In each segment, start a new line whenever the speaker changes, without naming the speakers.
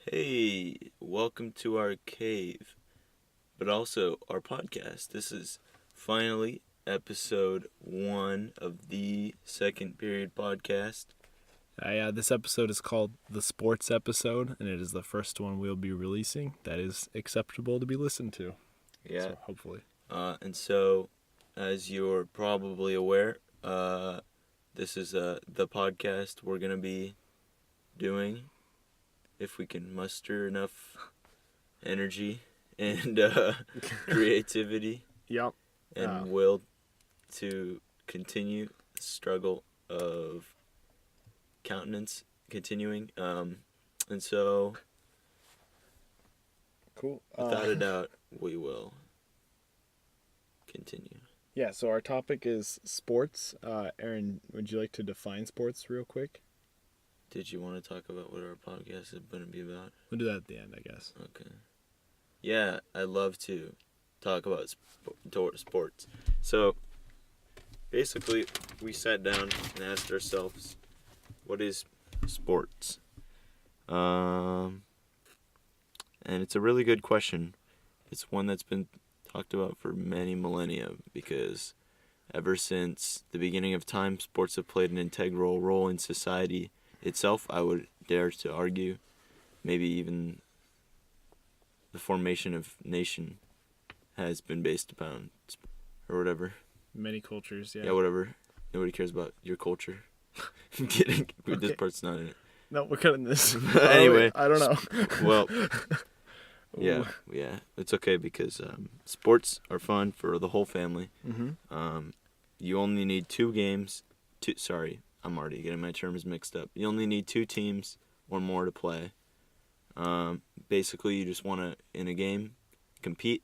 Hey, welcome to our cave, but also our podcast. This is finally episode 1 of the Second Period podcast.
This episode is called the Sports Episode, and it is the first one we'll be releasing that is acceptable to be listened to.
Yeah.
So, hopefully.
And so, as you're probably aware, this is the podcast we're going to be doing if we can muster enough energy and creativity
Yep.
and will to continue the struggle of countenance continuing. And so,
Cool.
without a doubt, we will continue.
Yeah, so our topic is sports. Aaron, would you like to define sports real quick?
Did you want to talk about what our podcast is going to be about?
We'll do that at the end, I guess.
Okay. Yeah, I'd love to talk about sports. So, basically, we sat down and asked ourselves, what is sports? And it's a really good question. It's one that's been talked about for many millennia because ever since the beginning of time, sports have played an integral role in society itself. I would dare to argue, maybe even the formation of nation has been based upon or whatever.
Many cultures, yeah.
Yeah, whatever. Nobody cares about your culture. I'm kidding.
Okay.
This part's not in it.
No, we're cutting this.
Anyway.
I don't know.
Well, yeah. It's okay because sports are fun for the whole family.
Mm-hmm.
You only need 2 games. I'm already getting my terms mixed up. You only need 2 teams or more to play. Basically, you just want to, in a game, compete.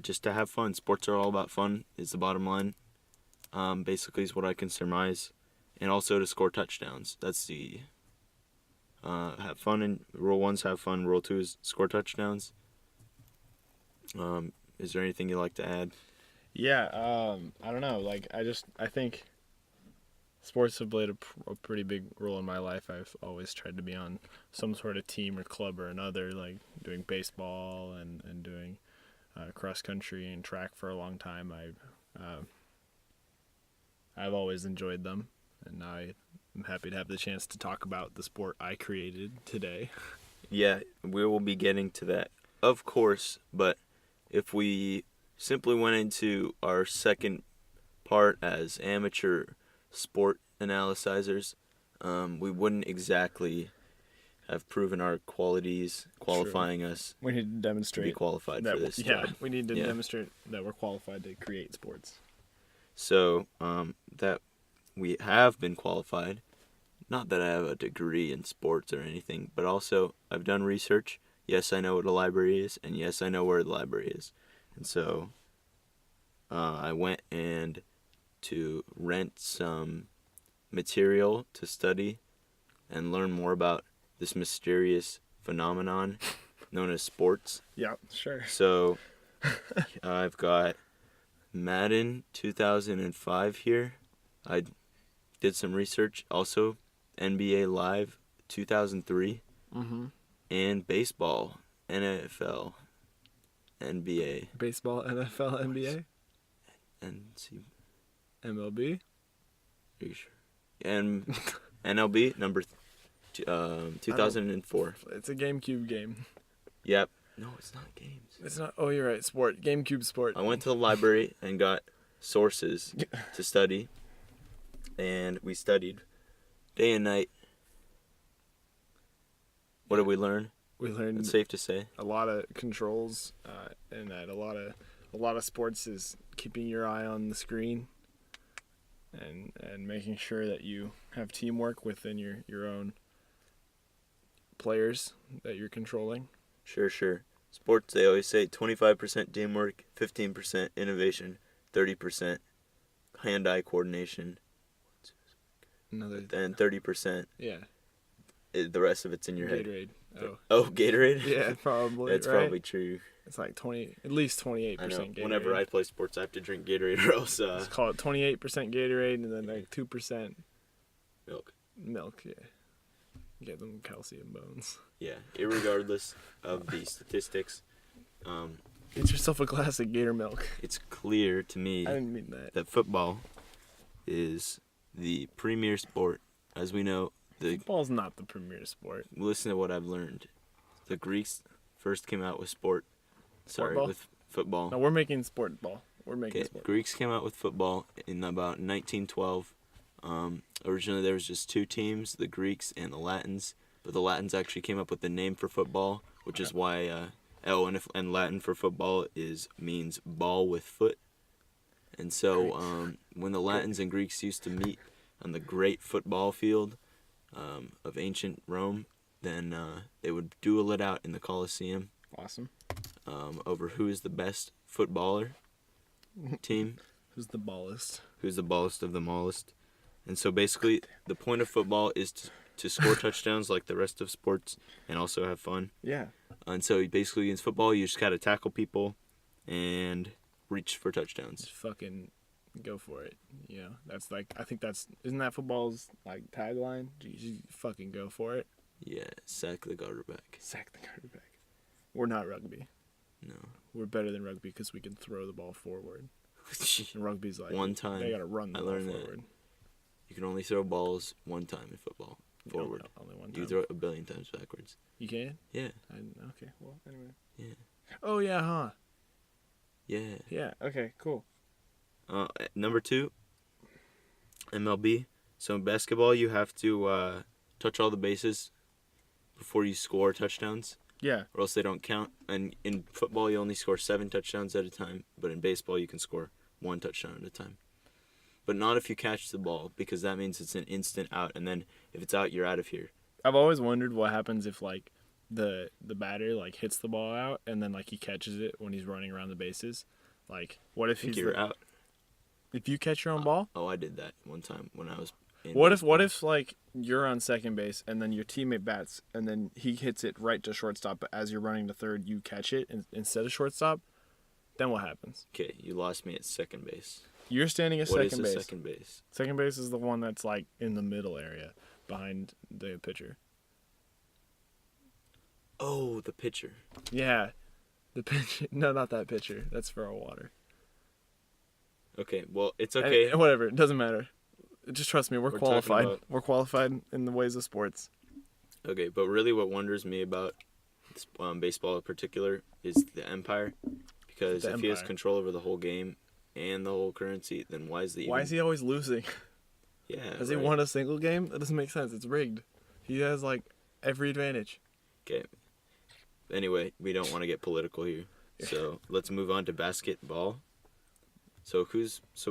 Just to have fun. Sports are all about fun, is the bottom line. Basically, is what I can surmise. And also to score touchdowns. That's the... have fun, and Rule 1's have fun. Rule 2 is score touchdowns. Is there anything you'd like to add?
Yeah, I don't know. I think sports have played a pretty big role in my life. I've always tried to be on some sort of team or club or another, like doing baseball and doing cross country and track for a long time. I've always enjoyed them, and I'm happy to have the chance to talk about the sport I created today.
Yeah, we will be getting to that, of course, but if we simply went into our second part as amateur sport analyzers, we wouldn't exactly have proven our qualities, qualifying us
We need to
to
demonstrate
be qualified
that
for this
yeah,
job.
we need to
Yeah.
demonstrate that we're qualified to create sports.
So, that we have been qualified. Not that I have a degree in sports or anything, but also I've done research. Yes, I know what a library is, and yes, I know where the library is. And so, I went and to rent some material to study and learn more about this mysterious phenomenon known as sports.
Yeah, sure.
So, I've got Madden 2005 here. I did some research. Also, NBA Live 2003.
Mm-hmm.
And baseball, NFL, NBA,
Baseball, NFL, NBA,
NC.
MLB.
Are you sure? And MLB number 2004.
It's a GameCube game.
Yep. No, it's not games.
It's not. Oh, you're right. Sport. GameCube sport.
I went to the library and got sources to study, and we studied day and night. What did we learn?
We learned
It's safe to say.
a lot of controls, and that a lot of sports is keeping your eye on the screen, and making sure that you have teamwork within your own players that you're controlling.
Sure. Sports, they always say 25% teamwork, 15% innovation, 30% hand-eye coordination,
Another.
and 30%,
Yeah.
the rest of it's in your head.
Gatorade. Oh.
Oh, Gatorade?
Yeah, probably.
That's
right?
probably true.
It's like at least 28%
I know.
Gatorade.
Whenever I play sports, I have to drink Gatorade or else
Let's call it 28% Gatorade and then like 2%
milk.
milk. Yeah. Get them calcium bones.
Yeah, irregardless of the statistics,
Get yourself a glass of Gator milk.
it's clear to me
I didn't mean that.
that football is the premier sport. As we know,
Football's not the premier sport.
listen to what I've learned. The Greeks first came out with
Sport-ball?
with football.
No, we're making sport ball. We're making
Okay,
sport.
Greeks came out with football in about 1912. Originally, there was just two teams, the Greeks and the Latins. But the Latins actually came up with the name for football, which is why and Latin for football means ball with foot. And so when the Latins and Greeks used to meet on the great football field of ancient Rome, then they would duel it out in the Colosseum
Awesome.
over who is the best footballer team.
Who's the ballist?
Who's the ballest of them allest. And so basically, the point of football is to score touchdowns like the rest of sports and also have fun.
Yeah.
And so basically, in football, you just gotta tackle people and reach for touchdowns.
Just fucking go for it. You know, that's like, I think isn't that football's like tagline? You fucking go for it.
Yeah, sack the quarterback.
Sack the quarterback. We're not rugby.
No.
We're better than rugby because we can throw the ball forward. And rugby's like,
One time,
they gotta run the
I
ball
learned
forward.
that you can only throw balls one time in football. Forward.
Only one time.
You throw it a billion times backwards.
You can?
Yeah.
Okay, well, anyway.
Yeah.
Oh, yeah, huh?
Yeah.
Yeah, okay, cool.
Number 2, MLB. So in basketball, you have to touch all the bases before you score touchdowns,
Yeah.
or else they don't count. And in football, you only score 7 touchdowns at a time, but in baseball, you can score 1 touchdown at a time. But not if you catch the ball, because that means it's an instant out, and then if it's out, you're out of here.
I've always wondered what happens if, like, the batter, like, hits the ball out, and then, like, he catches it when he's running around the bases. Like, what if
You're out.
If you catch your own ball?
Oh, I did that one time when I was in
What
baseball.
if like you're on second base and then your teammate bats and then he hits it right to shortstop, but as you're running to third you catch it instead of shortstop? Then what happens?
Okay, you lost me at second base.
You're standing at
What is
second
a
base.
second base?
Second base is the one that's like in the middle area behind the pitcher.
Oh, the pitcher.
Yeah. The pitcher. No, not that pitcher. That's for our water.
Okay, well, it's okay.
Whatever. It doesn't matter. Just trust me. We're
We're
qualified.
talking about-
We're qualified in the ways of sports.
Okay, but really what wonders me about baseball in particular is the umpire. Because
The
if he has
umpire.
control over the whole game and the whole currency, then why is
Why is he always losing?
Yeah,
Has he
right.
won a single game? That doesn't make sense. It's rigged. He has like every advantage.
Okay. Anyway, we don't want to get political here. So let's move on to basketball. So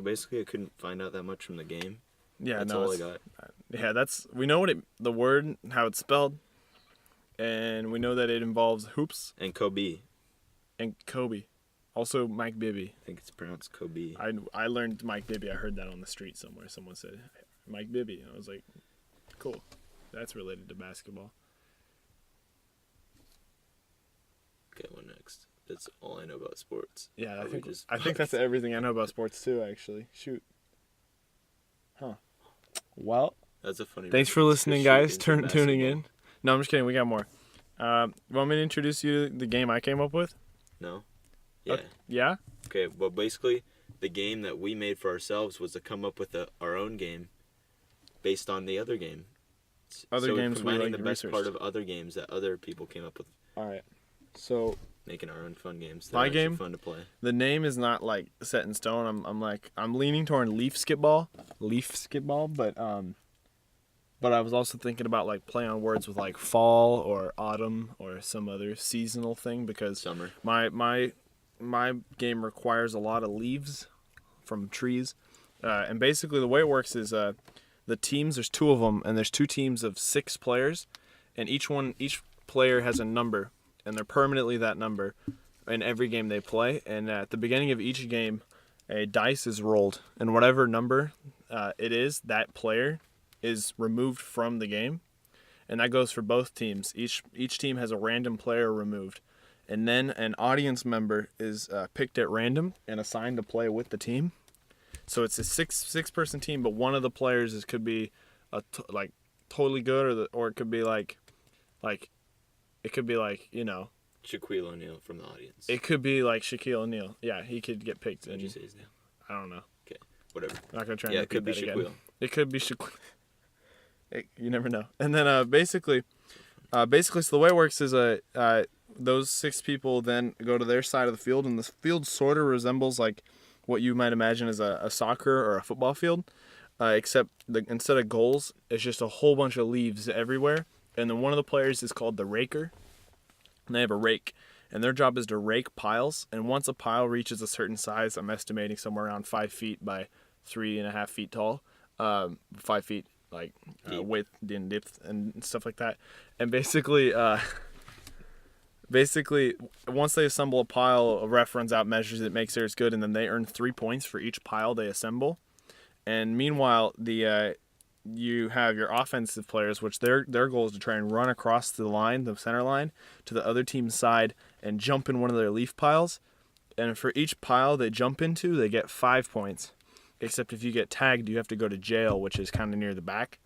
basically I couldn't find out that much from the game.
Yeah,
That's
no.
all I
it's-
got.
Yeah, we know the word, how it's spelled, and we know that it involves hoops
And Kobe.
and Kobe. Also Mike Bibby.
I think it's pronounced Kobe.
I learned Mike Bibby. I heard that on the street somewhere. Someone said Mike Bibby, and I was like, cool. That's related to basketball.
Okay, what next? That's all I know about sports.
Yeah,
Or we just
I think that's everything I know about sports too. Actually, shoot. Huh. Well,
That's a funny
thanks for
reference, 'cause
listening,
shoot
guys.
into
Tuning
basketball.
in. No, I'm just kidding. We got more. Want me to introduce you to the game I came up with?
No? Yeah.
Yeah.
Okay, well, basically, the game that we made for ourselves was to come up with our own game based on the other game.
Other
so
games we,
combining
like,
the best part
researched.
of other games that other people came up with,
All right. So
making our own fun games. That
My
are actually
game?
fun to play.
the name is not like set in stone. I'm leaning toward leaf skitball, but I was also thinking about like play on words with like fall or autumn or some other seasonal thing because
Summer.
my game requires a lot of leaves from trees, and basically the way it works is the teams, there's 2 of them, and there's 2 teams of 6 players, and each player has a number, and they're permanently that number in every game they play. And at the beginning of each game, a dice is rolled, and whatever number it is, that player is removed from the game, and that goes for both teams. Each team has a random player removed, and then an audience member is picked at random and assigned to play with the team. So it's a six person team, but one of the players could be like totally good, or it could be like it could be like, you know,
Shaquille O'Neal from the audience.
it could be like Shaquille O'Neal. Yeah, he could get picked.
What'd
And
you say his name?
I don't know.
Whatever.
I'm not gonna try and
Yeah, it
repeat
could be
that again.
Shaquille.
It could be Shaquille. You never know. And then basically, so the way it works is those 6 people then go to their side of the field, and the field sort of resembles like what you might imagine as a soccer or a football field, except instead of goals, it's just a whole bunch of leaves everywhere. And then one of the players is called the raker, and they have a rake, and their job is to rake piles. And once a pile reaches a certain size, I'm estimating somewhere around 5 feet by 3.5 feet tall, 5 feet like width and depth and stuff like that. And basically, once they assemble a pile, a ref runs out, measures it, makes sure it's good, and then they earn 3 points for each pile they assemble. And meanwhile, you have your offensive players, which their goal is to try and run across the line, the center line, to the other team's side and jump in one of their leaf piles. And for each pile they jump into, they get 5 points. Except if you get tagged, you have to go to jail, which is kind of near the back.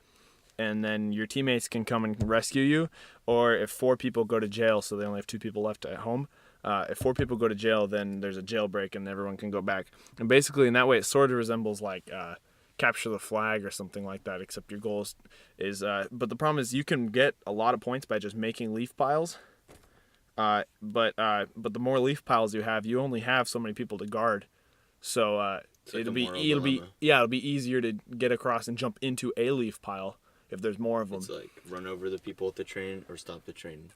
And then your teammates can come and rescue you. Or if 4 people go to jail, so they only have 2 people left at home, if 4 people go to jail, then there's a jailbreak and everyone can go back. And basically in that way, it sort of resembles like capture the flag or something like that, except your goal is but the problem is you can get a lot of points by just making leaf piles. But the more leaf piles you have, you only have so many people to guard. So
It's like
it'll
a
be
moral
it'll be
dilemma.
yeah it'll be easier to get across and jump into a leaf pile if there's more of them.
It's like run over the people at the train or stop the train.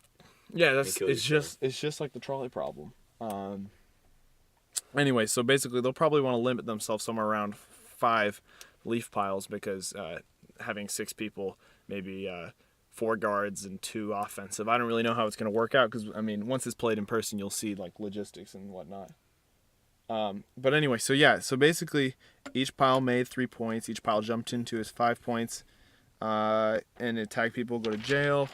Yeah,
and kill yourself.
it's just like the trolley problem. Anyway, so basically they'll probably want to limit themselves somewhere around 5 leaf piles because having 6 people, maybe 4 guards and 2 offensive. I don't really know how it's going to work out because I mean once it's played in person, you'll see like logistics and whatnot. But anyway, so basically each pile made 3 points. Each pile jumped into is 5 points. And it tag people, go to jail.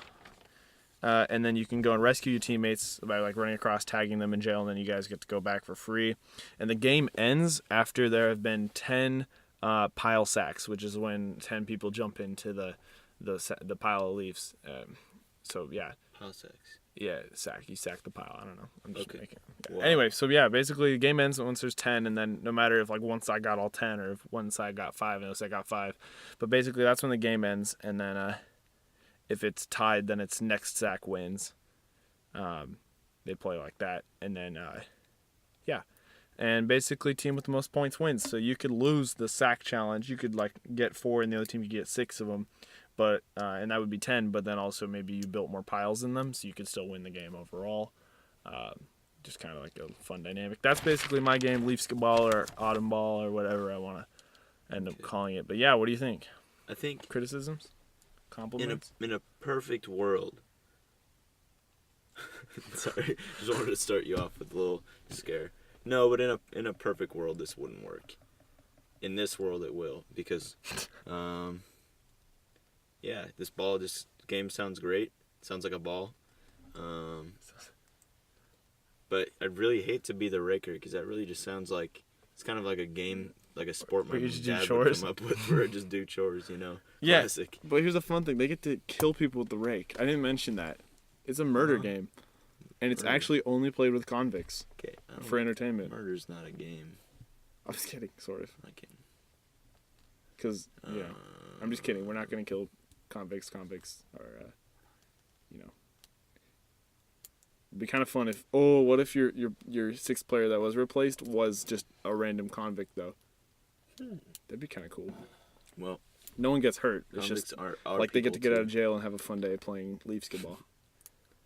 And then you can go and rescue your teammates by like running across, tagging them in jail, and then you guys get to go back for free. And the game ends after there have been 10 pile sacks, which is when 10 people jump into the pile of leaves. So yeah.
Pile sacks.
Yeah, you sack the pile. I don't know. I'm just
Okay.
making. Yeah.
Wow.
Anyway, so yeah, basically the game ends once there's 10, and then no matter if like one side got all 10 or if one side got 5 and the other side got 5, but basically that's when the game ends, and then if it's tied, then it's next sack wins. They play like that, and then yeah, and basically team with the most points wins. So you could lose the sack challenge. You could like get 4, and the other team could get 6 of them. But and that would be 10. But then also maybe you built more piles in them, so you could still win the game overall. Just kind of like a fun dynamic. That's basically my game, Leaf Skiball or Autumn Ball or whatever I want to end up calling it. But yeah, what do you think?
I think
Criticisms, compliments.
in a perfect world. Sorry, just wanted to start you off with a little scare. No, but in a perfect world, this wouldn't work. In this world, it will because. Yeah, this game sounds great. Sounds like a ball. But I'd really hate to be the raker because that really just sounds like it's kind of like a game, like a sport my
Where you just do
dad would
chores?
come up with where I just do chores, you know.
Yeah.
Classic.
But here's the fun thing: they get to kill people with the rake. I didn't mention that. It's a murder
Uh-huh.
game, and it's
Murder.
actually only played with convicts
Okay. I don't-
for entertainment.
Murder's not a game.
I was kidding, sort of,
I can.
because yeah, I'm just kidding. We're not gonna kill convicts. Convicts are, you know. It'd be kind of fun if what if your 6th player that was replaced was just a random convict though. That'd be kind of cool.
Well,
No one gets hurt. It's
convicts
just
are
like they get to
people
get out
too.
of jail and have a fun day playing Leaf Skiball.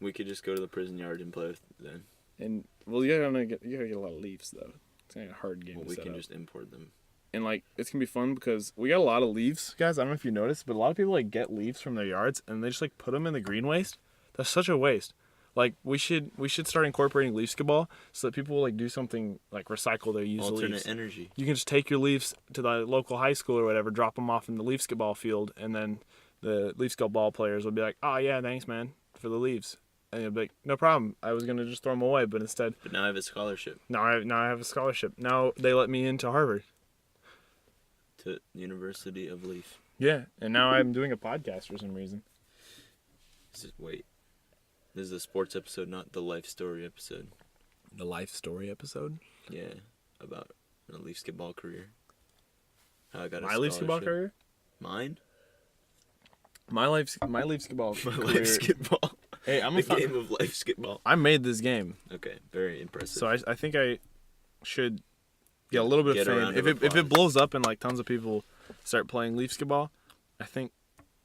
We could just go to the prison yard and play with them.
And well, you gotta get a lot of leaves though. It's kind of a hard game
Well,
to
we
set
can
up.
just import them.
And like it's gonna be fun because we got a lot of leaves, guys. I don't know if you noticed, but a lot of people like get leaves from their yards and they just like put them in the green waste. That's such a waste. Like we should start incorporating Leaf Skiball so that people will like do something like recycle their used
Alternate
leaves.
energy.
You can just take your leaves to the local high school or whatever, drop them off in the Leaf Skiball field, and then the Leaf Skiball players will be like, "Oh yeah, thanks man for the leaves," and you'll be like, "No problem. I was gonna just throw them away, but instead."
But now I have a scholarship
Now I have a scholarship. Now they let me into Harvard.
to University of Leaf.
Yeah, and now I'm doing a podcast for some reason.
Wait. This is a sports episode, not the life story episode.
The life story episode?
Yeah, about a Leaf skitball career. How I got
My
a
Leaf skitball
scholarship.
career?
Mine?
My Leaf skitball
My
career.
life skitball.
Hey, I'm
The
a
game of life skitball.
I made this game,
Okay, very impressive.
so I think I should get a little bit
Get a
of
round
fame.
of
If it
applause.
blows up and like tons of people start playing Leaf skitball, I think.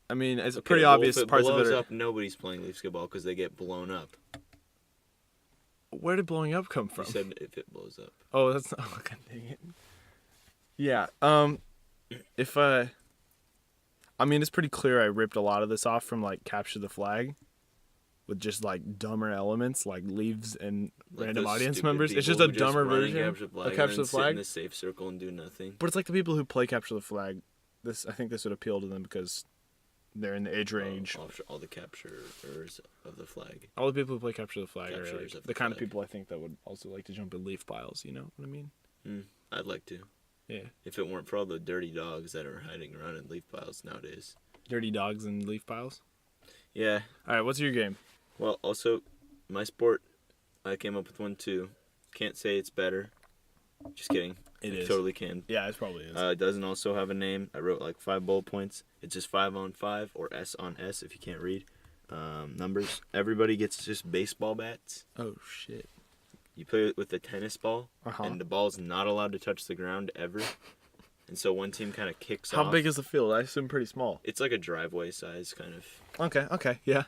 I mean, it's
Okay,
pretty
well,
obvious
if it
parts of
blows
it.
up, nobody's playing Leaf skitball because they get blown up.
Where did blowing up come from?
You said if it blows up.
Oh, that's not. Oh, God dang it. Yeah. If I mean, it's pretty clear I ripped a lot of this off from like Capture the Flag, with just like dumber elements like leaves and
Like
random
those
audience
stupid
members. It's
people
just a
who
dumber
run and
version
capture the flag
of
and
Capture
then
the
sit in
Flag.
the safe circle and do nothing.
But it's like the people who play Capture the Flag. I think this would appeal to them because they're in the age range.
All the capturers of the flag.
All the people who play Capture the Flag are
Capturers
like
of
the
the
kind of
flag.
people I think that would also like to jump in leaf piles. You know what I mean?
I'd like to.
Yeah.
If it weren't for all the dirty dogs that are hiding around in leaf piles nowadays.
Dirty dogs and leaf piles.
Yeah.
All right, what's your game?
Well, also, my sport, I came up with one too. Can't say it's better. Just kidding.
It
I
is.
Totally can.
Yeah, it probably is.
It doesn't also have a name. I wrote like 5 bullet points. It's just 5 on 5 or S on S if you can't read numbers. Everybody gets just baseball bats.
Oh shit.
You play it with a tennis ball,
Uh-huh.
and the ball's not allowed to touch the ground ever. And so one team kind of kicks
How
off.
big is the field? I assume pretty small.
It's like a driveway size kind of
Okay, yeah.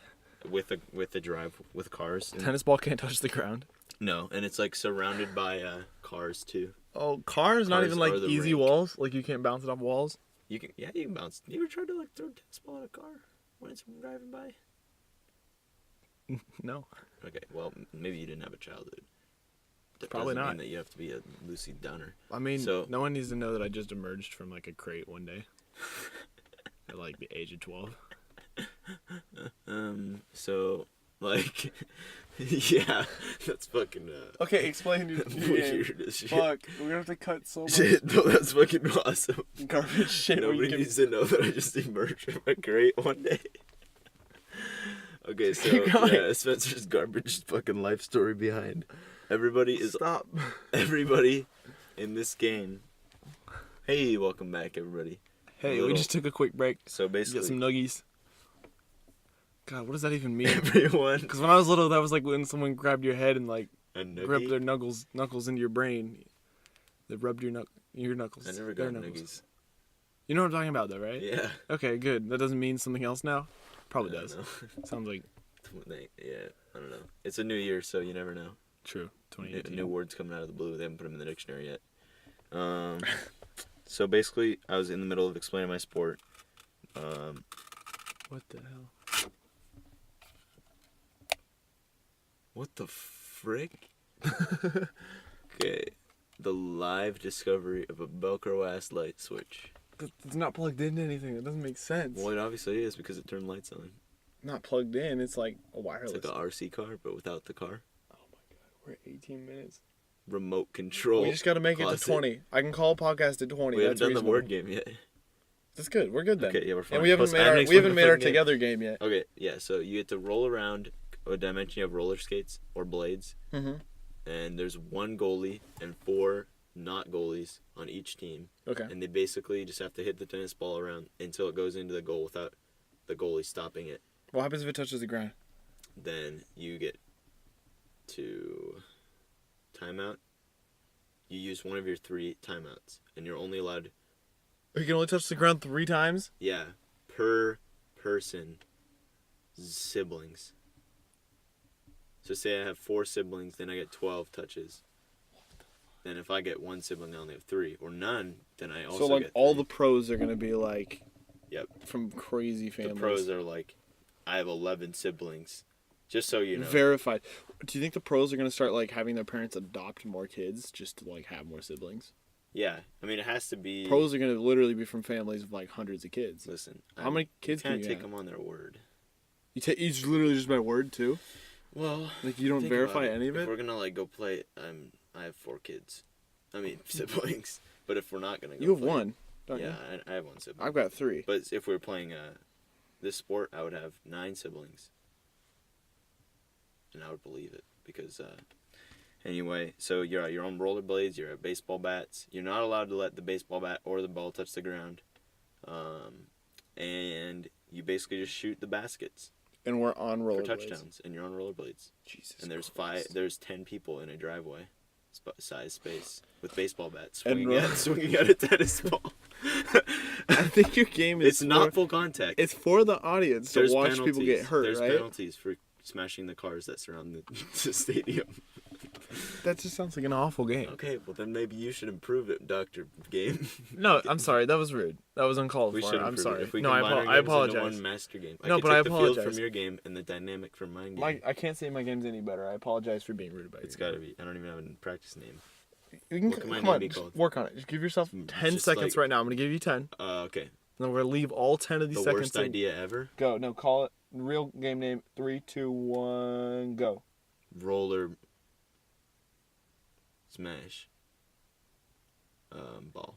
with a drive with cars. And,
Tennis ball can't touch the ground.
no, and it's like surrounded by cars too.
Oh, cars? Not
Cars
even like
are the
easy
rink.
walls? Like you can't bounce it off walls?
You can bounce. You ever tried to like throw a tennis ball at a car when it's driving by?
No.
Okay, well maybe you didn't have a childhood. That
Probably
doesn't
not.
mean that you have to be a Lucy Downer.
I mean,
So-
no one needs to know that I just emerged from like a crate one day. At like the age of 12.
So like, yeah, that's fucking
Okay, explain your
weird as shit.
Fuck, we're gonna have to cut so much
Shit, no, that's fucking awesome.
garbage shit.
Nobody needs to know that I just emerged from a crate one day. Okay, so
Keep going.
yeah, Spencer's garbage fucking life story behind. Everybody is
Stop.
everybody in this game. Hey, welcome back, everybody.
Hey, we
Little-
just took a quick break.
So
Get
basically,
some nuggies. God, what does that even mean?
everyone
Because when I was little, that was like when someone grabbed your head and like
a nuggie.
gripped their knuckles into your brain. They rubbed your knuckles.
I never
their
got
knuckles.
nuggies.
You know what I'm talking about, though, right?
Yeah,
Okay, good. That doesn't mean something else now. Probably
I don't
does.
know.
Sounds like
Yeah, I don't know. It's a new year, so you never know.
true.
New
2018.
words coming out of the blue. They haven't put them in the dictionary yet. So basically, I was in the middle of explaining my sport.
What the hell?
What the frick? Okay, the live discovery of a Velcro ass light switch.
It's not plugged into anything. That doesn't make sense.
Well, it obviously is because it turned lights on.
Not plugged in. It's like a
It's
wireless.
like a RC car, but without the car.
Oh my god, we're at 18 minutes.
Remote control.
We just got to make it
classic.
to 20. I can call a podcast at 20.
We haven't
That's
done
reasonable.
the word game yet.
That's good. We're good then.
Okay, yeah, we're fine.
And we haven't
Plus,
made
I
our
haven't explained the
our
fucking game.
together game yet.
Okay, yeah, so you get to roll around a dimension. You have roller skates or blades.
Mhm.
And there's one goalie and 4 not goalies on each team.
Okay.
And they basically just have to hit the tennis ball around until it goes into the goal without the goalie stopping it.
What happens if it touches the ground?
Then you get to timeout. You use one of your 3 timeouts, and you're only allowed,
You can only touch the ground 3 times?
per person siblings. So say I have 4 siblings, then I get 12 touches. Then if I get 1 sibling, I only have 3, or none. Then I also
So like
get
all
3.
the pros are gonna be like,
Yep.
from crazy
The
families.
pros are like, I have 11 siblings, just so you know.
Verified. Do you think the pros are gonna start like having their parents adopt more kids just to like have more siblings?
Yeah, I mean it has to be.
Pros are gonna literally be from families of like hundreds of kids.
Listen,
How many kids
Can't
can you
take
have?
them on their word.
You take each literally just by word too.
Well,
Like you don't
think
verify
about
any of
If
it.
we're gonna like go play, I have 4 kids. I mean siblings. But if we're not gonna go,
You have
play,
1. don't
yeah,
you?
I have one sibling.
I've got 3.
But if we were playing this sport, I would have 9 siblings. And I would believe it because anyway, so you're on rollerblades, you're at baseball bats. You're not allowed to let the baseball bat or the ball touch the ground. And you basically just shoot the baskets
And we're on
for
rollerblades.
touchdowns, and you're on rollerblades.
Jesus.
And there's
Christ.
there's 10 people in a driveway, size space, with baseball bats
And
swinging at a tennis ball.
I think your game is
It's not full contact.
It's for the audience to
There's
watch
penalties.
people get hurt,
There's
right?
penalties for smashing the cars that surround the stadium.
That just sounds like an awful game.
Okay, well then maybe you should improve it, Dr. Game.
No, I'm sorry. That was rude. That was uncalled
We
for.
should
I'm
improve
sorry.
it. If we
No, I,
combine our
I
games into
apologize.
one master game.
No,
could
but
take
I
the field
apologize.
from your game and the dynamic from mine game.
I can't say my game's any better. I apologize for being rude about it.
It's gotta be. I don't even have a practice name.
You can,
What can my
come
name
on,
be
just
called?
work on it. Just give yourself 10
Just
seconds
like-
right now. I'm going to give you 10.
Okay.
And then we're going to leave all 10 of these
The
seconds
worst
in.
idea ever.
Go. No, call it. Real game name. 3, 2, 1, go.
Roller. Smash. Ball.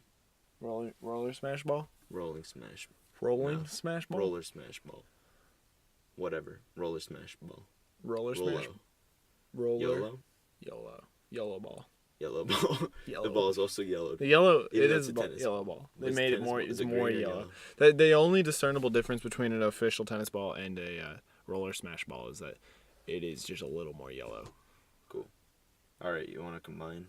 Roller smash ball?
Rolling smash.
Rolling
No.
smash ball?
Roller smash ball. Whatever. Roller smash ball.
Roller smash.
Rolo.
Roller.
YOLO.
Yellow ball.
Yellow ball.
Yellow
The ball is also yellow.
The yellow,
Even
it
though
is
it's a tennis
yellow ball. They
It's
made it
tennis
more,
ball.
it's
Is it
more
green or
yellow.
yellow?
The only discernible difference between an official tennis ball and a roller smash ball is that it is just a little more yellow.
Alright, you want to combine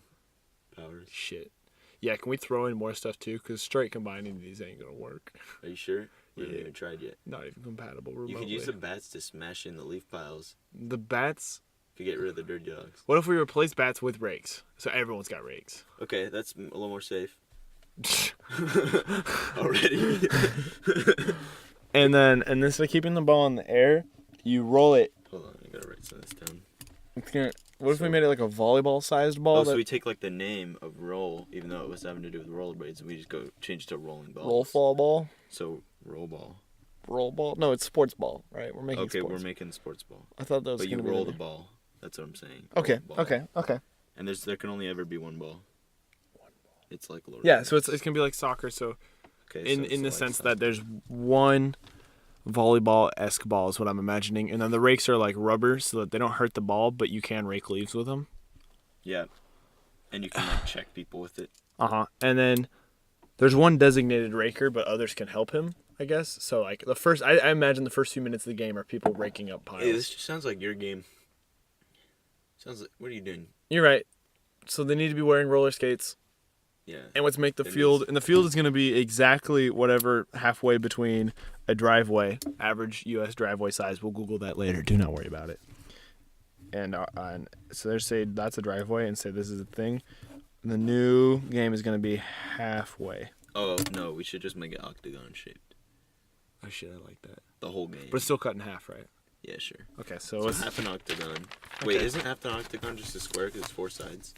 powers?
Shit. Yeah, can we throw in more stuff too? Because straight combining these ain't gonna work.
Are you sure? We haven't
Yeah.
even tried yet.
Not even compatible remotely.
You could use the bats to smash in the leaf piles
The bats.
to get rid of the dirty dogs.
What if we replace bats with rakes? So everyone's got rakes.
Okay, that's a little more safe. Already.
And instead of keeping the ball in the air, you roll it.
Hold on, I gotta write some of this down.
It's gonna. What if we
So-
made it like a volleyball-sized ball?
Oh, so
that
we take like the name of roll, even though it was having to do with rollerblades, and we just go change it to rolling balls.
roll fall ball.
So roll ball.
Roll ball? No, it's sports ball, right? We're making
Okay,
sports.
we're making sports ball.
I thought that was
But you
gonna be
roll
the
the ball. That's what I'm saying.
Okay,
Roll the ball.
okay.
And there can only ever be one ball. It's like Lord.
Yeah, so it's gonna be like soccer. So
okay,
in
it's
the
like
sense
soccer.
that there's one volleyball-esque ball is what I'm imagining, and then the rakes are like rubber so that they don't hurt the ball, but you can rake leaves with them.
Yeah. And you can like check people with it.
And then there's one designated raker, but others can help him, I guess. So like the first, I imagine the first few minutes of the game are people raking up piles.
Hey, this just sounds like your game. Sounds like, what are you doing?
You're right. So they need to be wearing roller skates.
Yeah.
And let's make the
It
field,
is.
and the field is going to be exactly whatever halfway between a driveway, average U.S. driveway size. We'll Google that later. Do not worry about it. And so they're saying that's a driveway, and say this is a thing. The new game is going to be halfway.
Oh, no, we should just make it octagon shaped.
Oh shit, I like that.
The whole game.
But it's still cut in half, right?
Yeah, sure.
Okay, so
So
it's
half an octagon. Wait,
Okay.
isn't half an octagon just a square because it's 4 sides?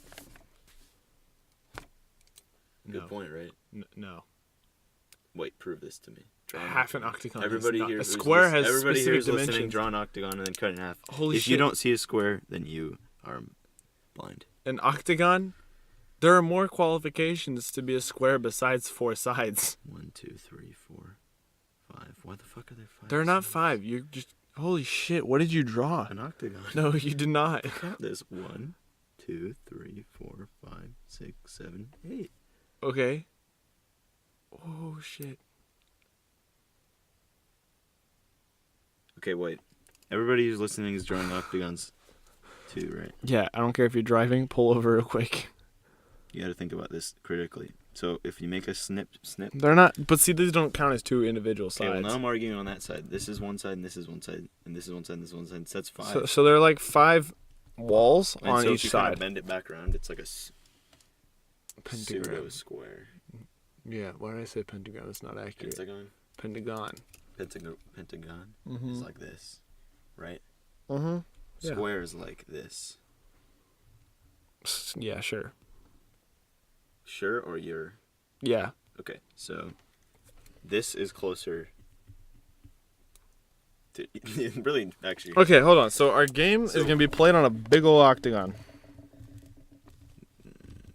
Good
no,
point, right?
no.
Wait, prove this to me. Draw
Half an octagon.
Everybody
is not,
here,
a
who's
square has
everybody
specific
here is listening.
dimensions.
Draw an octagon and then cut it in half.
Holy
if
shit!
you don't see a square, then you are blind.
An octagon. There are more qualifications to be a square besides 4 sides.
1, 2, 3, 4, 5. Why the fuck are there 5?
They're not
sides?
5. You just holy shit! What did you draw?
An octagon.
No, you did not.
Count this. 1, 2, 3, 4, 5, 6, 7, 8.
Okay. Oh shit.
Okay, wait. Everybody who's listening is drawing octagons too, right?
Yeah, I don't care if you're driving. Pull over real quick.
You got to think about this critically. So if you make a snip,
They're not. But see, these don't count as 2 individual
okay,
sides.
well now I'm arguing on that side. This is one side, and this is one side, and this is one side, and this is one side. So that's 5.
So they're like 5 walls
and
on
so
each
if you kind
side.
of bend it back around, it's like a pseudo
Pentagram.
square.
Yeah. Why did I say pentagon? It's not accurate.
Pentagon.
Pentagon.
Pentagon
Mm-hmm.
is like this, right?
Mm-hmm. Yeah.
Square is like this.
Yeah. Sure.
Sure, or you're
Yeah.
okay. So this is closer to really actually.
Okay, hold on. So our game is
So-
gonna be played on a big ol' octagon.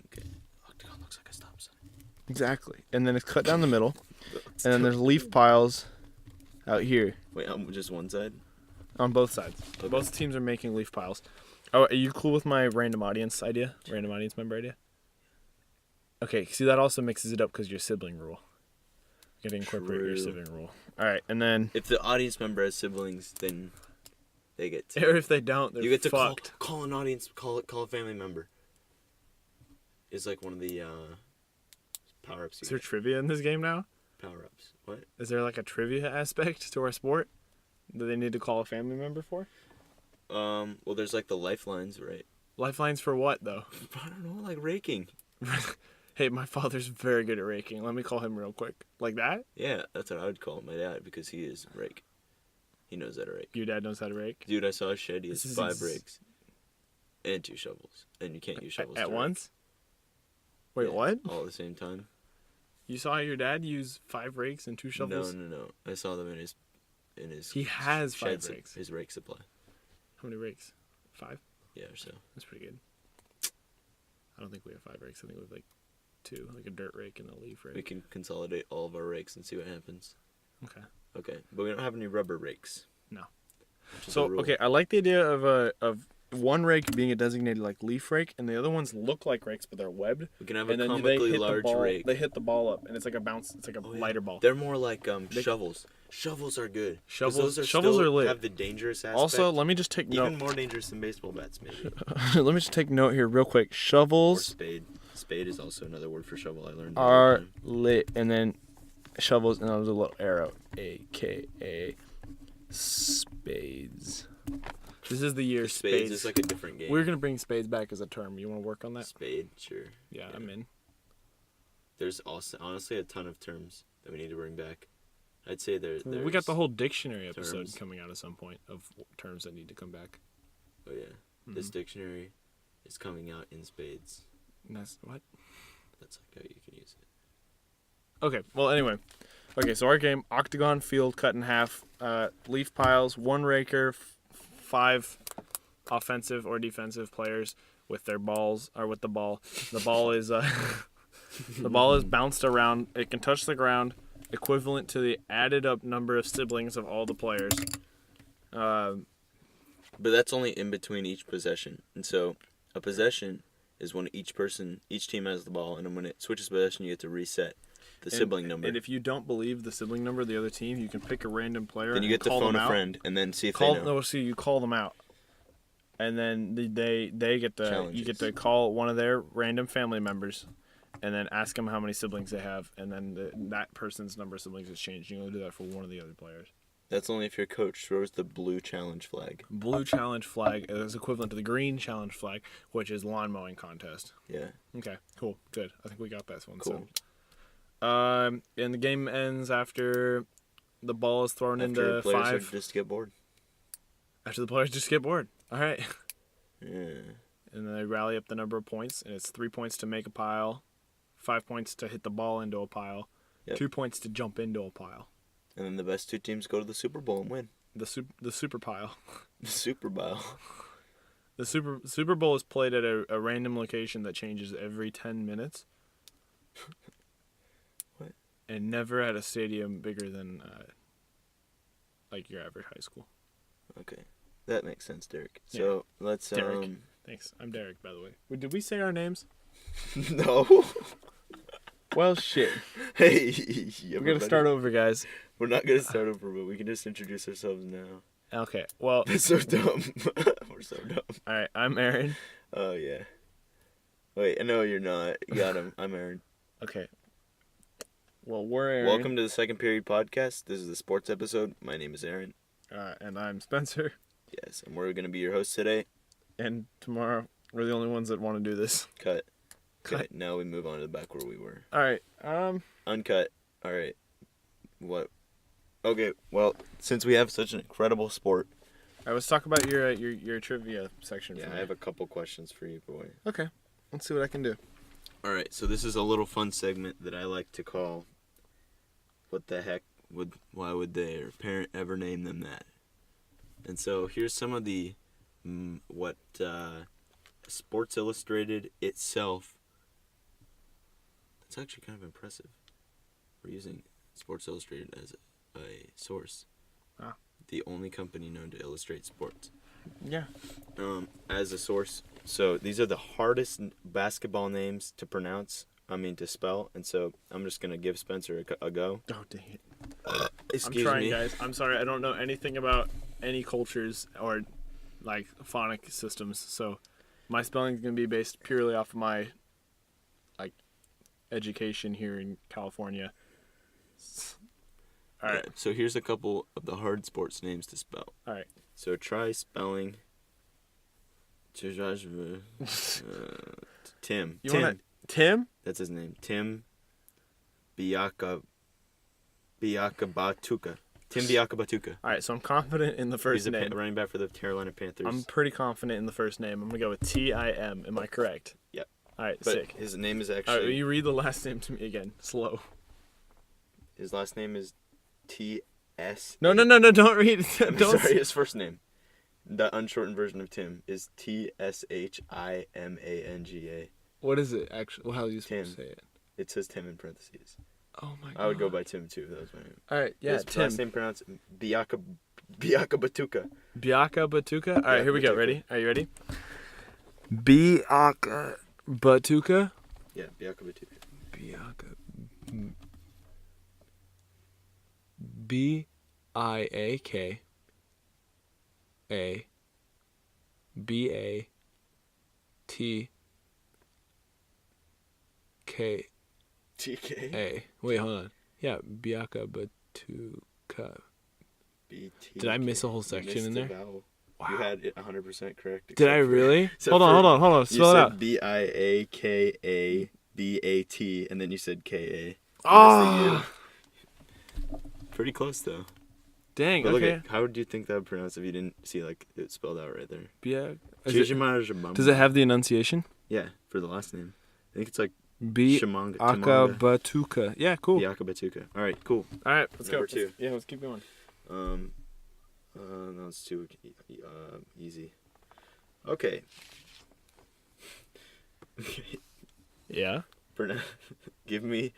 Okay. Octagon looks like a stop sign.
Exactly. And then it's cut down the middle, and then there's leaf piles out here
Wait, just one side?
on both sides.
Okay.
Both teams are making leaf piles. Oh, are you cool with my random audience idea? Random audience member idea? Okay, see, that also mixes it up because your sibling rule. You gotta incorporate your
True.
sibling rule. All right, and then
If the audience member has siblings, then they get to.
or if they don't, they're
You get to
fucked.
call an audience, call a family member. It's like one of the power ups.
Is there trivia in this game now?
Power ups. What?
Is there like a trivia aspect to our sport that they need to call a family member for?
Well, there's like the lifelines, right?
Lifelines for what though?
I don't know, like raking.
Hey, my father's very good at raking. Let me call him real quick. Like that?
Yeah, that's what I would call my dad because he is a rake. He knows how to rake.
Your dad knows how to rake?
Dude, I saw a shed. He has
This is
5 rakes and 2 shovels, and you can't use shovels
At
to
once? Wait,
rake. Yeah,
what?
All at the same time?
You saw your dad use 5 rakes and 2 shovels?
No. I saw them in his.
He has
shed
5 rakes.
His rake supply.
How many rakes? 5?
Yeah, or so.
That's pretty good. I don't think we have 5 rakes. I think we have like 2, like a dirt rake and a leaf rake.
We can consolidate all of our rakes and see what happens.
Okay.
Okay, but we don't have any rubber rakes.
No.
Which is
So
a rule.
okay, I like the idea of one rake being a designated like leaf rake, and the other ones look like rakes, but they're webbed.
we can have
And
a
then they
comically
hit the
large
ball.
rake.
They hit the ball up, and it's like a bounce. It's like a
Oh, yeah.
lighter ball.
They're more like shovels. Shovels are good. 'Cause
Shovels-
those
shovels
still
are lit.
Have the dangerous aspect.
Also, let me just take
even
note.
more dangerous than baseball bats, maybe.
Let me just take note here, real quick.
Or
Shovels
spade. Spade is also another word for shovel. I learned.
are
that
lit, and then shovels, and there's a little arrow, aka spades. This is the year
spades
spades.
is like a different game.
We're gonna bring spades back as a term. You want to work on that?
Spade, sure.
Yeah, I'm in.
There's also honestly a ton of terms that we need to bring back. I'd say there's.
We got the whole dictionary episode
terms.
coming out at some point of terms that need to come back.
Oh yeah, this dictionary is coming out in spades.
And that's what?
That's like how you can use it.
Okay. Well, anyway. Okay, so our game: octagon field cut in half, leaf piles, 1 raker, 5 offensive or defensive players with their balls or with the ball. The ball is the ball is bounced around. It can touch the ground, equivalent to the added up number of siblings of all the players.
But that's only in between each possession, and so a possession is when each team has the ball, and when it switches possession, you get to reset the sibling number.
And if you don't believe the sibling number of the other team, you can pick a random player.
Then you
and
get to
call
phone
them
a
out.
friend and then see if
Call
they know.
no, see you call them out, and then they get to you get
Challenges.
to call one of their random family members, and then ask them how many siblings they have, and then that person's number of siblings is changed. You can only do that for one of the other players.
That's only if your coach throws the blue challenge flag.
Blue challenge flag is equivalent to the green challenge flag, which is lawn mowing contest.
Yeah.
Okay, cool, good. I think we got this one.
Cool.
So, and the game ends after the ball is thrown
After
into
players
5.
just get bored.
After the players just get bored. All right.
Yeah.
And then they rally up the number of points, and it's 3 points to make a pile, 5 points to hit the ball into a pile,
Yep.
2 points to jump into a pile.
And then the best 2 teams go to the Super Bowl and win.
The super pile.
The Super Bowl.
The Super Bowl is played at a random location that changes every 10 minutes.
What?
And never at a stadium bigger than like your average high school.
Okay. That makes sense, Derek.
Yeah.
So let's
Derek. Thanks. I'm Derek, by the way. Did we say our names?
No.
Well, shit.
Hey,
We're gonna start over, guys.
We're not gonna start over, but we can just introduce ourselves now.
Okay. Well,
That's so dumb. We're so dumb.
all right. I'm Aaron.
Oh yeah. Wait, no, you're not. You got him. I'm Aaron.
Okay. Well, we're Aaron.
Welcome to the Second Period Podcast. This is the sports episode. My name is Aaron.
And I'm Spencer.
Yes, and we're gonna be your hosts today.
And tomorrow, we're the only ones that want to do this.
Cut.
Cut.
Okay, now we move on to the back where we were.
All right.
Uncut. All right. What? Okay. Well, since we have such an incredible sport,
I was talking about your trivia section.
yeah,
for
I
me.
have a couple questions for you, boy.
Okay. Let's see what I can do.
All right. So this is a little fun segment that I like to call "What the heck would? Why would their parent ever name them that?" And so here's some of the what Sports Illustrated itself. That's actually kind of impressive. We're using Sports Illustrated as a source.
Ah.
The only company known to illustrate sports.
Yeah.
As a source. So these are the hardest basketball names to pronounce. To spell. And so I'm just gonna give Spencer a go.
Oh dang it!
Excuse
I'm trying,
me.
guys. I'm sorry. I don't know anything about any cultures or like phonic systems, so my spelling is gonna be based purely off of my like education here in California. All right.
Yeah, so here's a couple of the hard sports names to spell.
All right.
So try spelling. Tim.
You
Tim.
wanna Tim?
That's his name. Tim Biakabatuka. Tim Biakabatuka.
All right. So I'm confident in the first
He's a
name.
running back for the Carolina Panthers.
I'm pretty confident in the first name. I'm gonna go with Tim. Am I correct?
Yep.
All right.
But
Sick.
his name is
All right.
actually.
Will you read the last name to me again? Slow.
His last name is T.S.
No. Don't read it.
I'm
Don't.
sorry, his first name. The unshortened version of Tim is Tshimanga.
What is it actually? How are you supposed
Tim.
to say it?
It says Tim in parentheses.
Oh my god.
I would go by Tim too. That was my name.
All right. Yeah.
His
Tim.
last name pronounced Biakabatuka.
Biaka Batuka. All right, here we go.
Batuka.
Ready? Are you ready? Biaka Batuka.
Yeah, Biakabatuka.
Biaka. Biaka. Bat.
TK.
Wait, hold on. Yeah, Biaka Batuka.
BTK.
Did I miss a whole
You
section
missed
in
a
there?
vowel.
Wow.
You had it 100% correct.
Did I
except for-
really?
except
Hold
for-
on.
You
Spell it
said
out.
Biakabat, and then you said Ka.
Oh,
Pretty close though.
dang.
But look
Okay.
at how would you think that would pronounce if you didn't see like it spelled out right there?
Biaka.
Does
Does it have the enunciation?
Yeah, for the last name. I think it's like
Biaka
Timanga.
Batuka. Yeah, cool.
Biakabatuka. All right, cool.
All right, let's
Number
go.
two.
Yeah, let's keep going.
No, it's too easy. Okay.
Yeah.
Give me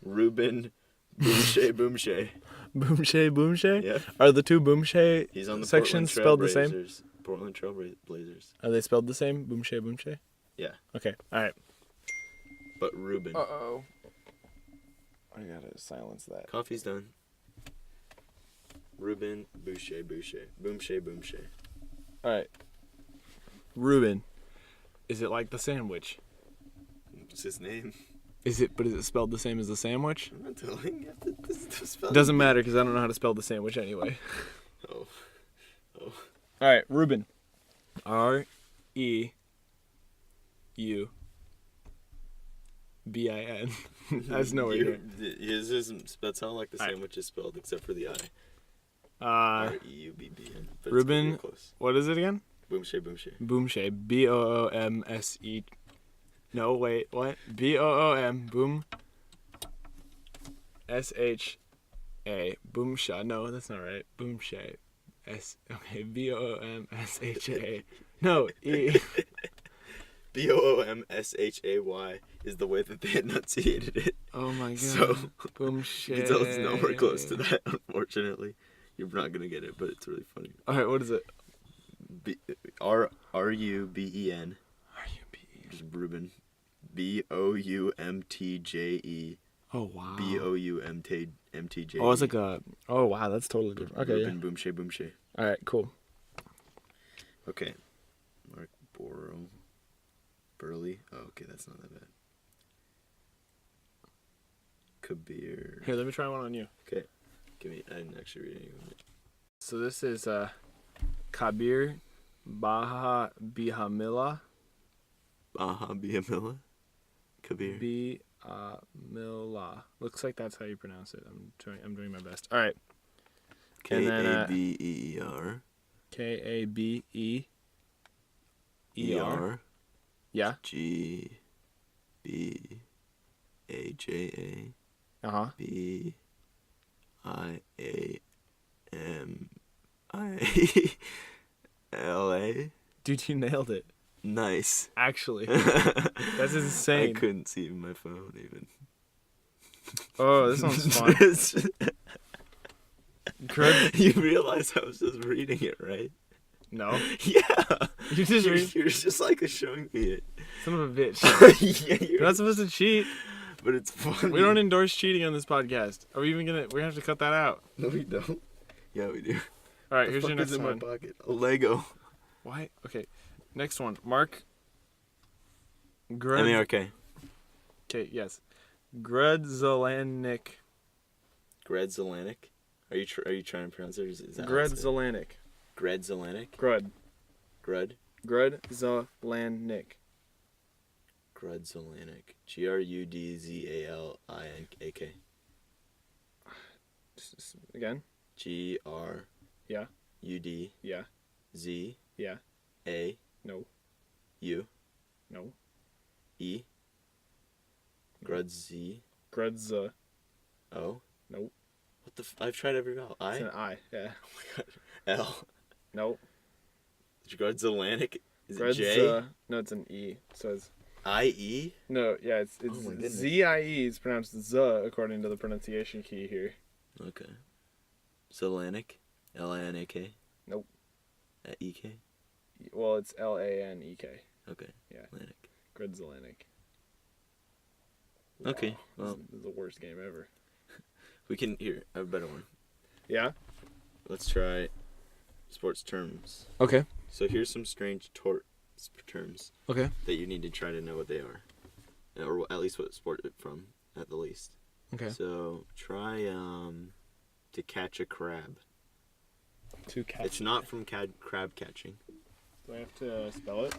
Ruben Boomshay.
Boomshay.
Yeah.
Are the two Boomshay
He's on the
sections spelled the same?
Portland Trailblazers.
Are they spelled the same? Boomshay.
Yeah,
Okay. All right.
but Ruben.
Uh-oh. I gotta silence that.
Coffee's done. Ruben Boomshay. Boomshay.
All right. Ruben. Is it like the sandwich?
What's his name?
But is it spelled the same as the sandwich?
I'm not telling you. This is spelled.
Doesn't matter because I don't know how to spell the sandwich anyway.
Oh.
All right, Ruben. REUBIN. That's nowhere here.
His isn't. That's how like the
Alright.
sandwich is spelled, except for the I. REUBBN. But it's
Ruben-
pretty close.
What is it again?
Boomshay.
Boomshay. BOOMSE. No, wait, what? BOOM. Boom. SHA. Boomsha. No, that's not right. Boomshay. Okay. BOOMSHA. No, E.
BOOMSHAY is the way that they enunciated it.
Oh my god.
So
Boomshay.
you can tell it's nowhere close to that. Unfortunately, you're not gonna get it, but it's really funny.
All right, what is it?
RUBEN. Just Ruben. BOUMTJE.
Oh wow.
BOUMTJE.
Oh, it's like a. Oh wow, that's totally different. Okay. Yeah.
Ruben Boomshay.
All right. Cool.
Okay. Mark Burley. Oh, okay, that's not that bad. Kabir.
Here, let me try one on you.
Okay. Give me. I didn't actually read any of it.
So this is Kabir Baha Bihamila.
Baha Bihamila. Kabir.
Bihamila. Looks like that's how you pronounce it. I'm doing my best. All right.
KABEER.
KABEER.
ER.
Yeah.
GBAJA.
Uh-huh.
BIAMILA.
Dude, you nailed it.
Nice.
Actually.
That's
That's insane.
I couldn't see my phone even.
Oh, this one's fun. Grud.
You realize I was just reading it, right?
No.
Yeah.
You just read.
You're just like showing me it.
Son of a bitch.
Yeah,
You're not supposed to cheat.
but it's funny.
We don't endorse cheating on this podcast. Are we even gonna? We're gonna have to cut that out.
No, we don't. Yeah, we do.
All right,
The
here's your
fuck
next
is in
one.
my pocket? A Lego.
Why? Okay, next one. Mark. Grud.
M-A-R-K.
Okay, yes. Grudzelanik.
Gredzelanik. Are you trying to pronounce it? Or is that
Grudzelanik.
Gredzelanik?
Grud.
Grud?
Grudzelanik.
Grudzelanik. Grudzalanik.
Again?
G-R.
Yeah.
U-D.
Yeah.
Z.
Yeah.
A.
No.
U.
No.
E. Grudz.
Grudza.
O.
Nope.
What the I've tried every vowel. I?
It's an I. Yeah.
Oh my god. L.
Nope.
Grudzelanik. Is it
Grudza.
J?
No, it's an E. So it's
I-E?
no. Yeah, it's
Oh my goodness.
Z-I-E. It's pronounced Z according to the pronunciation key here.
Okay. Zelanik. L-I-N-A-K?
Nope.
E-K?
Well, it's L-A-N-E-K.
Okay.
Yeah.
Lanik.
Grudzelanik.
Okay,
Wow,
well.
this is the worst game ever.
We can, here, I have a better one.
Yeah?
Let's try sports terms.
Okay.
So here's some strange terms
Okay.
that you need to try to know what they are. Or at least what sport it's from, at the least.
Okay.
So try, to catch a crab.
To catch.
It's not from crab catching.
Do I have to spell it?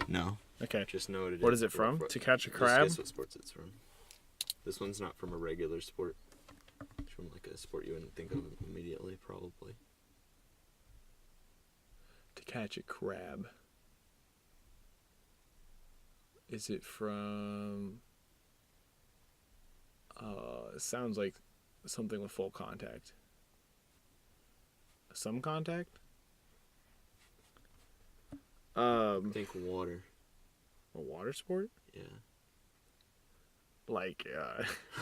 No.
Okay.
Just know what it is.
What is it from? To catch a
Just
crab?
guess what sports it's from. This one's not from a regular sport. It's from like a sport you wouldn't think of immediately, probably.
To catch a crab. Is it from... it sounds like something with full contact. Some contact?
Think water.
A water sport?
Yeah.
Like,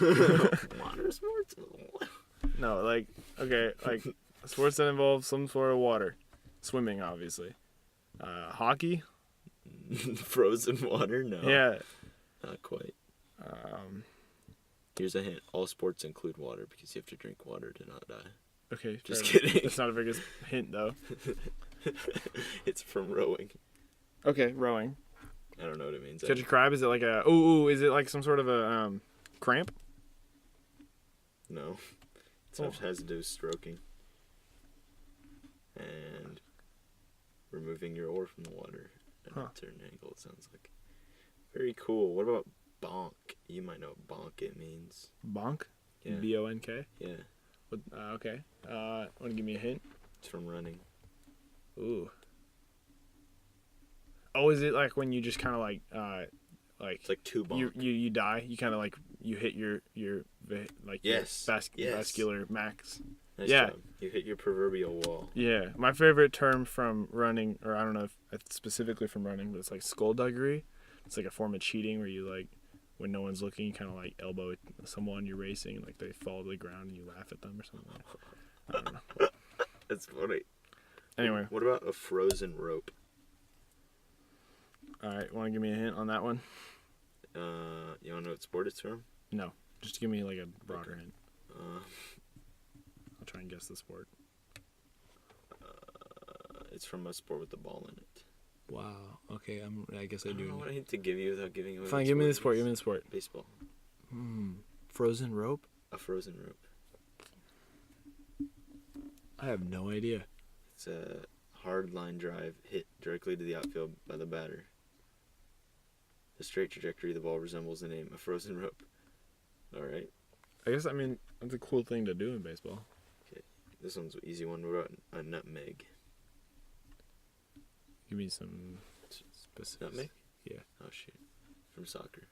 Water sports?
no, like, okay, like, sports that involve some sort of water. Swimming, obviously. Hockey?
Frozen water? No.
Yeah.
Not quite.
Um,
Here's a hint. All sports include water because you have to drink water to not die.
okay.
Just
fair enough.
kidding.
That's not a very good hint, though.
It's from rowing.
Okay, rowing.
I don't know what it means.
Catch a crab? Is it like a... Ooh, is it like some sort of a cramp?
No. It has to do with stroking. And removing your oar from the water at a certain angle, it sounds like. Very cool. What about bonk? You might know what bonk it means.
Bonk?
Yeah.
B-O-N-K?
Yeah.
What, okay. Want to give me a hint?
It's from running.
Ooh. Oh, is it like when you just kind of like
It's like two bonk.
you die? You kind of like you hit your like
Yes.
your
Yes.
vascular max.
Nice
yeah.
job. You hit your proverbial wall.
Yeah, my favorite term from running, or I don't know if it's specifically from running, but it's like skullduggery. It's like a form of cheating where you like, when no one's looking, you kind of like elbow someone you're racing, and like they fall to the ground and you laugh at them or something. I don't know.
That's funny.
Anyway,
What about a frozen rope?
all right, want to give me a hint on that one?
You want to know what sport it's from?
No, just give me like a broader hint.
Uh,
I'll try and guess the sport.
It's from a sport with a ball in it.
Wow. Okay, I guess
I don't know what I need to give you without giving away.
Fine,
what
give me the
it
sport.
is.
Give me the sport.
Baseball.
Frozen rope?
A frozen rope.
I have no idea.
It's a hard line drive hit directly to the outfield by the batter. The straight trajectory of the ball resembles the name, a frozen rope. All right.
I guess that's a cool thing to do in baseball.
This one's an easy one. What about a nutmeg?
Give me some specifics.
Nutmeg?
Yeah.
Oh shoot. From soccer.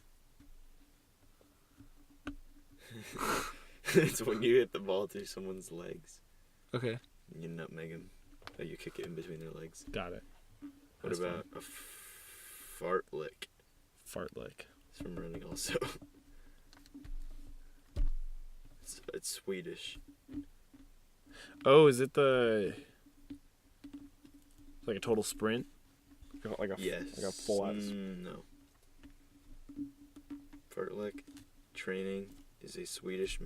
It's when you hit the ball through someone's legs.
Okay.
You nutmeg them. Oh, you kick it in between their legs.
Got it.
What
That's
about
fine.
a Fartlek.
Fartlek.
It's from running also. It's Swedish.
Oh, is it the like a total sprint? Like a
Yes.
like a full out.
No. Fartlek training is a Swedish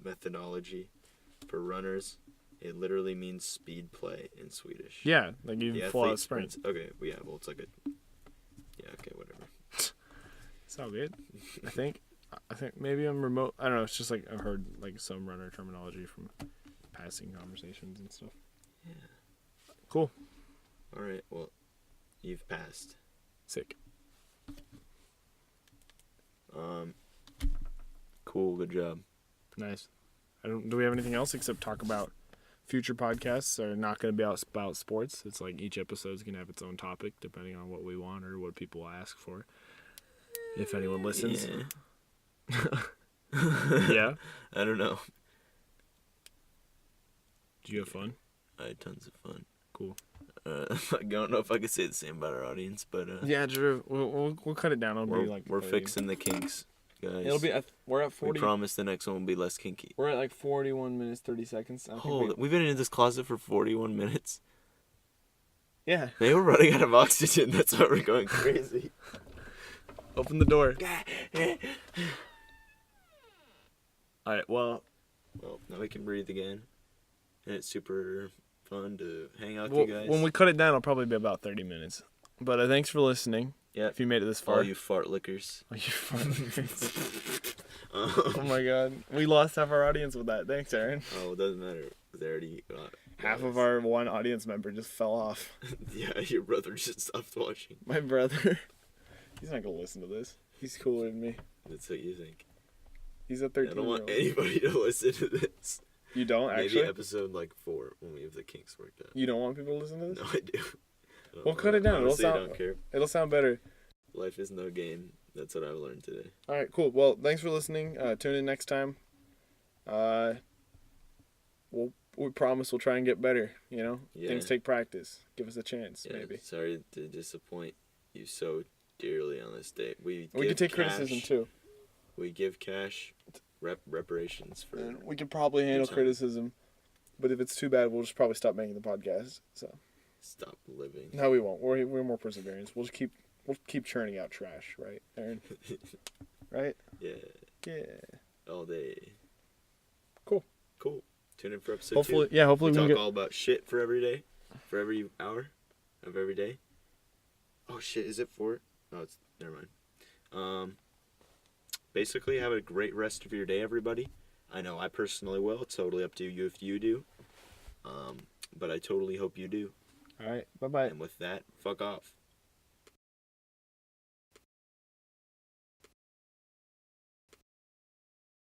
methodology for runners. It literally means speed play in Swedish.
Yeah, like you
The
full out
athlete
sprint.
sprints. Okay, well, yeah, well, it's like a. Yeah, okay, whatever.
It's all good. I think maybe I'm remote. I don't know. It's just like I've heard like some runner terminology from passing conversations and stuff.
Yeah.
Cool.
All right, well, you've passed.
Sick.
Cool, good job.
Nice. Do we have anything else except talk about future podcasts are not going to be about sports. It's like each episode's going to have its own topic depending on what we want or what people ask for. If anyone listens.
Yeah.
Yeah?
I don't know.
Did you have fun?
I had tons of fun.
Cool.
I don't know if I could say the same about our audience, but
Yeah, Drew. We'll cut it down. It'll be like
we're
30.
fixing the kinks, guys.
It'll be we're at
We
40.
promise the next one will be less kinky.
We're at like 41 minutes 30 seconds. I think
We've been in this closet for 41 minutes.
yeah.
They were running out of oxygen. That's why we're going crazy.
Open the door. All right. Well,
Now we can breathe again, and it's super fun to hang out with you guys.
when we cut it down, it'll probably be about 30 minutes. But thanks for listening.
Yeah.
If you made it this far.
All you fart lickers.
Oh, you Oh my god. We lost half our audience with that. Thanks, Aaron.
Oh, it doesn't matter. They already got
Half of our one audience member just fell off.
Yeah, your brother just stopped watching.
My brother. He's not going to listen to this. He's cooler than me.
That's what you think.
He's a
I
13-year-old.
don't want anybody to listen to this.
You don't,
Maybe
actually?
episode 4 when we have the kinks worked out.
You don't want people to listen to this?
No, I do.
Well, cut it down.
Honestly, I don't care.
It'll sound better.
Life is no game. That's what I've learned today.
All right, cool. Well, thanks for listening. Tune in next time. We promise we'll try and get better. You know,
Yeah.
Things take practice. Give us a chance,
Yeah,
maybe.
sorry to disappoint you so dearly on this day. We
We could take criticism too.
We give cash reparations for.
And we could probably handle
time.
criticism, but if it's too bad, we'll just probably stop making the podcast. So
Stop living.
no, we won't. We're more perseverance. We'll keep churning out trash, right, Aaron? Right?
Yeah,
Yeah.
all day.
Cool.
Tune in for episode
Hopefully,
2.
yeah. Hopefully
We
we
talk
can get.
all about shit for every day, for every hour of every day. Oh shit, is it 4? Oh, it's never mind. Basically, have a great rest of your day, everybody. I know I personally will. It's totally up to you if you do. But I totally hope you do.
All right. Bye bye.
And with that, fuck off.